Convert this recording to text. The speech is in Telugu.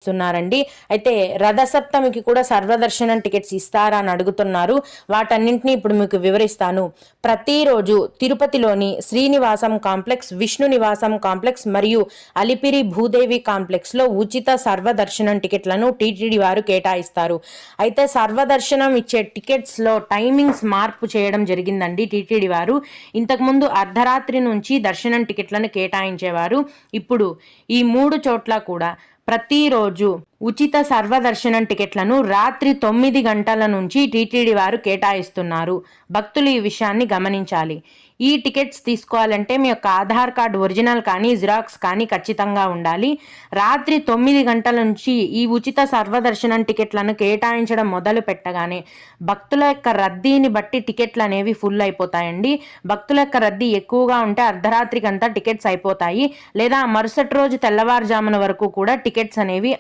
ఇస్తున్నారండి. అయితే రథసప్తమికి కూడా సర్వదర్శనం టికెట్స్ ఇస్తారా అని అడుగుతున్నారు. వాటన్నింటినీ ఇప్పుడు మీకు వివరిస్తాను. ప్రతిరోజు తిరుపతిలోని శ్రీనివాసం కాంప్లెక్స్, విష్ణు నివాసం కాంప్లెక్స్ మరియు అలిపిరి భూదేవి కాంప్లెక్స్ లో ఉచిత సర్వదర్శనం టికెట్లను టీటీడీ వారు కేటాయిస్తారు. అయితే సర్వదర్శనం ఇచ్చే టికెట్స్ లో టైమింగ్స్ మార్పు చేయడం జరిగిందండి టీటీడీ వారు. ఇంతకుముందు అర్ధరాత్రి నుంచి దర్శనం టికెట్లను కేటాయించేవారు. ఇప్పుడు ఈ 3 చోట్ల కూడా ప్రతిరోజు ఉచిత సర్వదర్శనం టికెట్లను రాత్రి 9 గంటల నుంచి టీటీడీ వారు కేటాయిస్తున్నారు. భక్తులు ఈ విషయాన్ని గమనించాలి. ఈ టికెట్స్ తీసుకోవాలంటే మీ యొక్క ఆధార్ కార్డు ఒరిజినల్ కానీ జిరాక్స్ కానీ ఖచ్చితంగా ఉండాలి. రాత్రి 9 గంటల నుంచి ఈ ఉచిత సర్వదర్శనం టికెట్లను కేటాయించడం మొదలు పెట్టగానే భక్తుల యొక్క రద్దీని బట్టి టికెట్లు అనేవి ఫుల్ అయిపోతాయండి. భక్తుల యొక్క రద్దీ ఎక్కువగా ఉంటే అర్ధరాత్రికంతా టికెట్స్ అయిపోతాయి, లేదా మరుసటి రోజు తెల్లవారుజామున వరకు కూడా టికెట్స్ అనేవి